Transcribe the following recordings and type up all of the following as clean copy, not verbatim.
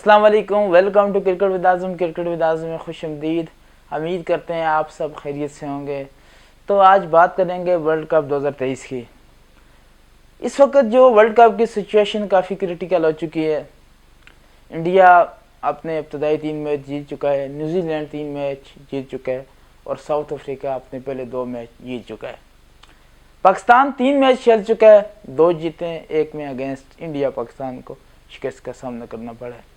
अस्सलाम वालेकुम, welcome to cricket with Azam. Cricket with Azam में खुशआमदीद। उम्मीद करते हैं आप सब खैरियत से होंगे। तो आज बात करेंगे वर्ल्ड कप 2023 की। इस वक्त जो वर्ल्ड कप की सिचुएशन काफ़ी क्रिटिकल हो चुकी है। इंडिया अपने इब्तदाई 3 मैच जीत चुका है, न्यूजीलैंड 3 मैच जीत चुका है और साउथ अफ्रीका अपने पहले 2 मैच जीत चुका है। पाकिस्तान 3 मैच खेल चुका है, 2 जीते हैं, 1 में अगेंस्ट इंडिया पाकिस्तान को शिकस्त का सामना करना पड़ा है।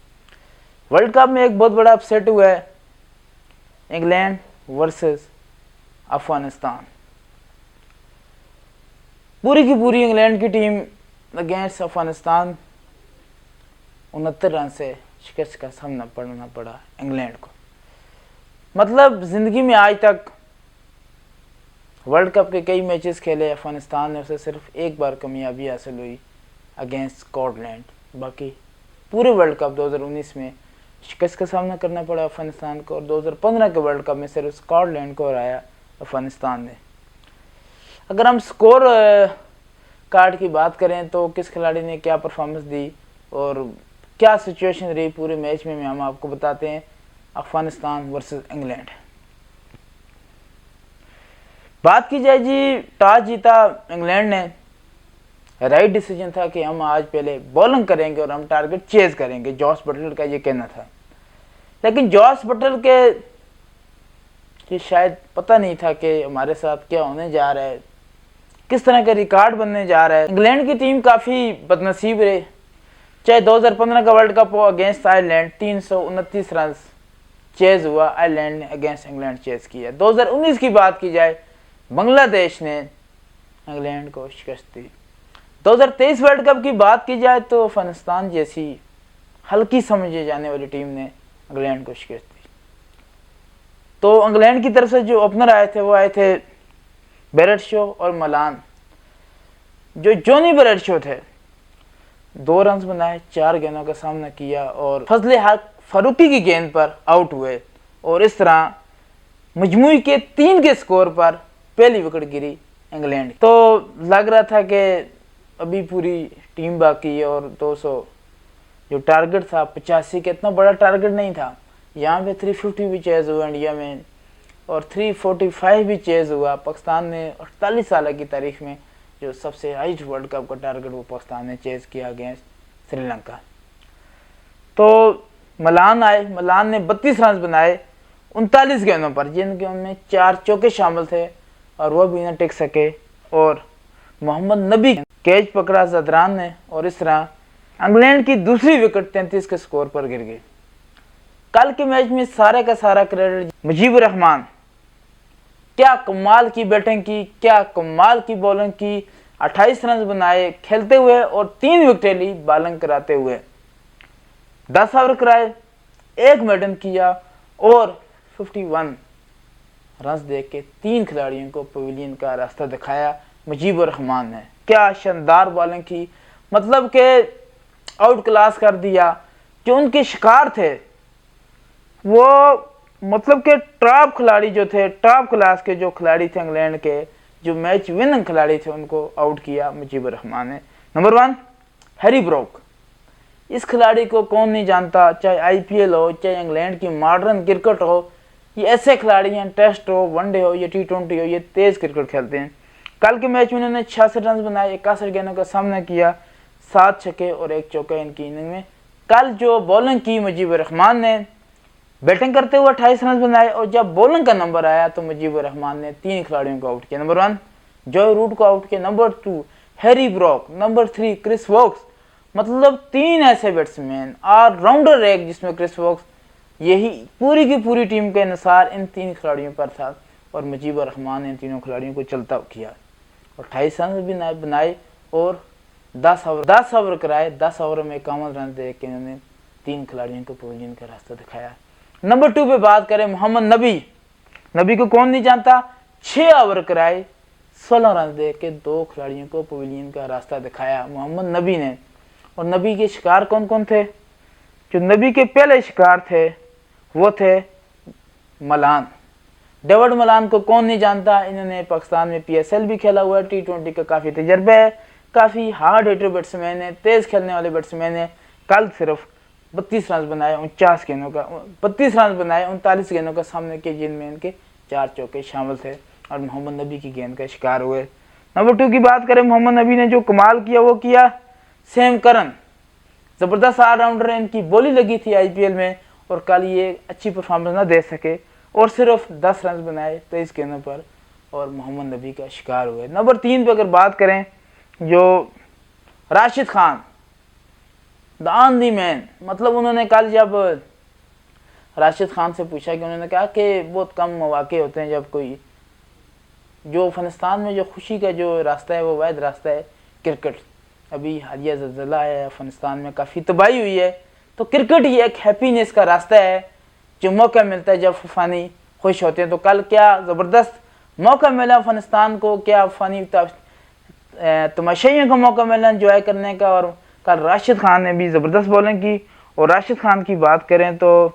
वर्ल्ड कप में एक बहुत बड़ा अपसेट हुआ है, इंग्लैंड वर्सेस अफगानिस्तान। पूरी की पूरी इंग्लैंड की टीम अगेंस्ट अफगानिस्तान 69 रन से शिकस्त का सामना करना पड़ा इंग्लैंड को। मतलब ज़िंदगी में आज तक वर्ल्ड कप के कई मैचेस खेले अफगानिस्तान ने, उसे सिर्फ एक बार कामयाबी हासिल हुई अगेंस्ट स्कॉटलैंड। बाकी पूरे वर्ल्ड कप 2019 में शिकस्त का सामना करना पड़ा अफगानिस्तान को और 2015 के वर्ल्ड कप में सिर्फ स्कॉटलैंड को हराया अफगानिस्तान ने। अगर हम स्कोर कार्ड की बात करें तो किस खिलाड़ी ने क्या परफॉर्मेंस दी और क्या सिचुएशन रही पूरे मैच में हम आपको बताते हैं। अफगानिस्तान वर्सेस इंग्लैंड बात की जाए जी, टॉस जीता इंग्लैंड ने। राइट डिसीजन था कि हम आज पहले बॉलिंग करेंगे और हम टारगेट चेज करेंगे, जॉस बटलर का ये कहना था। लेकिन जॉस बटलर के शायद पता नहीं था कि हमारे साथ क्या होने जा रहा है, किस तरह का रिकॉर्ड बनने जा रहा है। इंग्लैंड की टीम काफ़ी बदनसीब रही। चाहे 2015 का वर्ल्ड कप हो अगेंस्ट आयरलैंड, 329 रन चेज हुआ, आयरलैंड ने अगेंस्ट इंग्लैंड चेज किया। 2019 की बात की जाए, बांग्लादेश ने इंग्लैंड को शिकस्त दी। 2023 वर्ल्ड कप की बात की जाए तो अफगानिस्तान जैसी हल्की समझे जाने वाली टीम ने इंग्लैंड को शिकस्त दी। तो इंग्लैंड की तरफ से जो ओपनर आए थे वो आए थे बेरेटशो और मलान। जो जॉनी बेरेटशो थे 2 रन बनाए, 4 गेंदों का सामना किया और फजले हक फारूकी की गेंद पर आउट हुए और इस तरह मजमूई के 3 के स्कोर पर पहली विकेट गिरी इंग्लैंड। तो लग रहा था कि अभी पूरी टीम बाकी है और 200 जो टारगेट था 85 का इतना बड़ा टारगेट नहीं था। यहाँ पे 350 भी चेज हुआ इंडिया में और 345 भी चेज हुआ। पाकिस्तान ने 48 साल की तारीख में जो सबसे हाईएस्ट वर्ल्ड कप का टारगेट वो पाकिस्तान ने चेज किया अगेंस्ट श्रीलंका। तो मलान आए, मलान ने 32 रन बनाए 39 गेंदों पर, जिनके उनमें 4 चौके शामिल थे और वह भी न टिक सके। और मोहम्मद नबी कैच पकड़ा जदरान ने और इस तरह इंग्लैंड की दूसरी विकेट 33 के स्कोर पर गिर गई। कल के मैच में सारे का सारा क्रेडिट मुजीबुर रहमान। क्या कमाल की बैटिंग की, क्या कमाल की बॉलिंग की। 28 रन बनाए खेलते हुए और 3 विकेटें ली बॉलिंग कराते हुए। 10 ओवर कराए, 1 मेडन किया और 51 रन दे के 3 खिलाड़ियों को पवेलियन का रास्ता दिखाया मुजीबुर रहमान ने। क्या शानदार बॉलिंग की, मतलब के आउट क्लास कर दिया। जो उनके शिकार थे वो मतलब के टॉप खिलाड़ी जो थे, टॉप क्लास के जो खिलाड़ी थे इंग्लैंड के, जो मैच विनिंग खिलाड़ी थे, उनको आउट किया मुजीबुर रहमान ने। Number 1 Harry Brook. इस खिलाड़ी को कौन नहीं जानता, चाहे आईपीएल हो, चाहे इंग्लैंड की मॉडर्न क्रिकेट हो। ये ऐसे खिलाड़ी हैं, टेस्ट हो, वनडे हो या T20 हो, ये तेज़ क्रिकेट खेलते हैं। कल के मैच में उन्होंने 66 रन बनाए, 61 गेंदों का सामना किया, 7 छक्के और 1 चौका इनकी इनिंग में। कल जो बॉलिंग की मुजीबुर रहमान ने, बैटिंग करते हुए 28 रन बनाए और जब बॉलिंग का नंबर आया तो मुजीबुर रहमान ने 3 खिलाड़ियों को आउट किया। नंबर 1 जॉय रूट को आउट किया, number 2 Harry Brook, number 3 Chris Woakes. मतलब 3 ऐसे बैट्समैन ऑलराउंडर एक, जिसमें क्रिस वोक्स यही पूरी की पूरी टीम के अनुसार इन 3 खिलाड़ियों पर था और मुजीबुर रहमान ने इन तीनों खिलाड़ियों को चलता किया। 28 रन भी बनाए और 10 ओवर कराए। 10 ओवर में 51 रन दे के इन्होंने 3 खिलाड़ियों को पवेलियन का रास्ता दिखाया। नंबर 2 पे बात करें मोहम्मद नबी। नबी को कौन नहीं जानता। 6 ओवर कराए, 16 रन दे के 2 खिलाड़ियों को पवेलियन का रास्ता दिखाया मोहम्मद नबी ने। और नबी के शिकार कौन कौन थे। जो नबी के पहले शिकार थे वो थे मलान। डेविड मलान को कौन नहीं जानता। इन्होंने पाकिस्तान में PSL भी खेला हुआ है, T20 का काफ़ी तजर्बा है, काफ़ी हार्ड हिटर बैट्समैन है, तेज़ खेलने वाले बैट्समैन है। कल सिर्फ 32 रन बनाए 49 गेंदों का, 32 रन बनाए 39 गेंदों का सामने किए, जिनमें इनके 4 चौके शामिल थे और मोहम्मद नबी की गेंद का शिकार हुए। नंबर 2 की बात करें, मोहम्मद नबी ने जो कमाल किया वो किया सैम करन, ज़बरदस्त ऑलराउंडर है, इनकी बोली लगी थी आईपीएल में और कल ये अच्छी परफॉर्मेंस ना दे सके और सिर्फ 10 रन बनाए 23 गेंदों पर और मोहम्मद नबी का शिकार हुए। नंबर 3 पे अगर बात करें, जो Rashid Khan the on the man, मतलब उन्होंने कल जब राशिद खान से पूछा कि उन्होंने कहा कि बहुत कम मौके होते हैं जब कोई, जो अफगानिस्तान में जो खुशी का जो रास्ता है वो वाहिद रास्ता है क्रिकेट। अभी हालिया ज़लज़ला है, अफगानिस्तान में काफ़ी तबाही हुई है, तो क्रिकेट ही एक हैप्पीनेस का रास्ता है जो मौका मिलता है जब फ़ानी खुश होते हैं। तो कल क्या ज़बरदस्त मौका मिला अफगानिस्तान को, क्या फ़ानी तमाशाइयों का मौका मिला एंजॉय करने का, और कल राशिद खान ने भी ज़बरदस्त बॉलिंग की। और राशिद खान की बात करें तो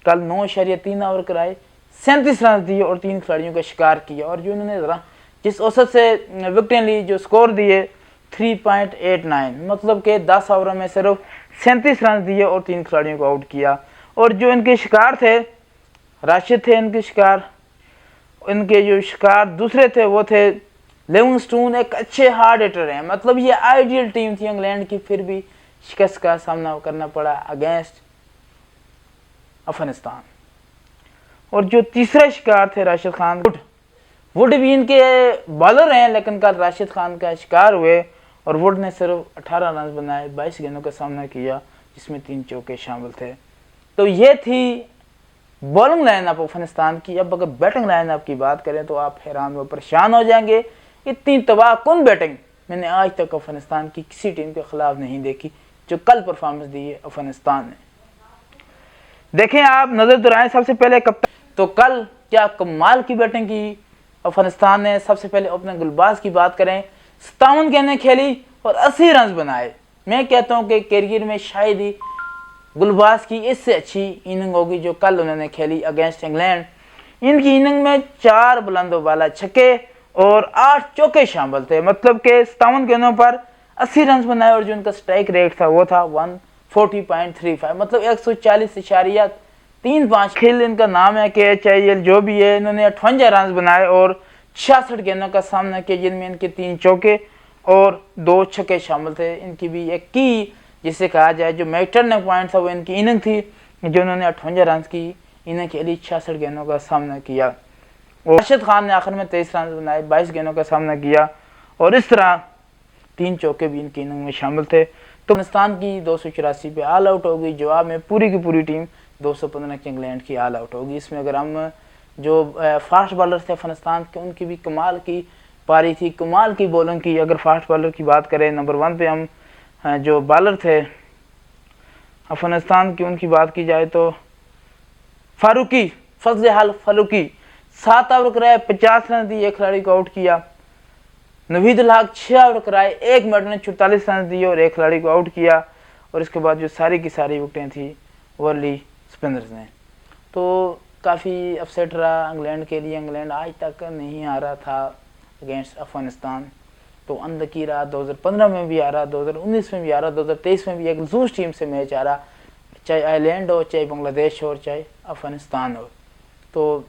कल 9.3 ओवर कराए, 37 रन दिए और 3 खिलाड़ियों का शिकार किया, और जो उन्होंने ज़रा जिस औसत से विकेटें ली, जो स्कोर दिए 3.89, मतलब कि 10 ओवरों में सिर्फ 37 रन दिए और 3 खिलाड़ियों को आउट किया। और जो इनके शिकार थे, राशिद थे इनके शिकार, इनके जो शिकार दूसरे थे वो थे लिविंगस्टोन, एक अच्छे हार्ड हिटर हैं, मतलब ये आइडियल टीम थी इंग्लैंड की, फिर भी शिकस्त का सामना करना पड़ा अगेंस्ट अफगानिस्तान। और जो तीसरे शिकार थे राशिद खान, वुड भी इनके बॉलर हैं, लेकिन कल राशिद खान का शिकार हुए और वुड ने सिर्फ 18 रन बनाए, 22 गेंदों का सामना किया, जिसमें 3 चौके शामिल थे। तो ये थी बॉलिंग लाइनअप अफगानिस्तान की। अब अगर बैटिंग लाइनअप की बात करें तो आप हैरान व परेशान हो जाएंगे, इतनी तबाहकुन बैटिंग मैंने आज तक अफगानिस्तान की किसी टीम के खिलाफ नहीं देखी जो कल परफॉर्मेंस दी है अफगानिस्तान ने। देखें आप, नजर दोहराएं सबसे पहले कप्तान, तो कल क्या कमाल की बैटिंग की अफगानिस्तान ने। सबसे पहले अपने गुलबाज की बात करें, 57 गेंदें खेली और 80 रन बनाए। मैं कहता हूं कि कैरियर में शायद ही गुलबाज की इससे अच्छी इनिंग होगी जो कल उन्होंने खेली अगेंस्ट इंग्लैंड। इनकी इनिंग में 4 बुलंदोबाला छक्के और 8 चौके शामिल थे, मतलब कि 57 गेंदों पर 80 रन बनाए और जो उनका स्ट्राइक रेट था वो था 140.35, मतलब 140.35। खेल इनका नाम है KHIL जो भी है। इन्होंने 58 रन बनाए और 66 गेंदों का सामना किया, जिनमें इनके 3 चौके और 2 छक्के शामिल थे। इनकी भी एक की जिसे कहा जाए जो मैच टर्निंग पॉइंट था वो इनकी इनिंग थी, जो उन्होंने 58 रन की इनिंग खेली, 66 गेंदों का सामना किया। और राशिद खान ने आखिर में 23 रन बनाए, 22 गेंदों का सामना किया और इस तरह 3 चौके भी इनकी इनिंग में शामिल थे। तो अफगानिस्तान की 284 पे ऑल आउट हो गई। जवाब में पूरी की पूरी टीम 215 की इंग्लैंड की ऑल आउट होगी। इसमें अगर हम जो फास्ट बॉलर थे अफगानिस्तान के, उनकी भी कमाल की पारी थी, कमाल की बॉलिंग की। अगर फास्ट बॉलर की बात करें, नंबर 1 पे हम जो बॉलर थे अफगानिस्तान की उनकी बात की जाए तो फारूकी, फजल फारूकी 7 ओवर कराए, 50 रन दिए, एक खिलाड़ी को आउट किया। नवीदुल हक 6 ओवर कराए, 1 मिनट में 44 रन दिए और एक खिलाड़ी को आउट किया। और इसके बाद जो सारी की सारी विकेटें थी वो ली स्पिनर्स ने। तो काफ़ी अपसेट रहा इंग्लैंड के लिए। इंग्लैंड आज तक नहीं आ रहा था अगेंस्ट अफगानिस्तान, तो अंदर की रहा, 2015 में भी आ रहा, 2019 में भी आ रहा, 2023 में भी एक लूज टीम से मैच आ रहा, चाहे आयरलैंड हो, चाहे बांग्लादेश हो, चाहे अफगानिस्तान हो। तो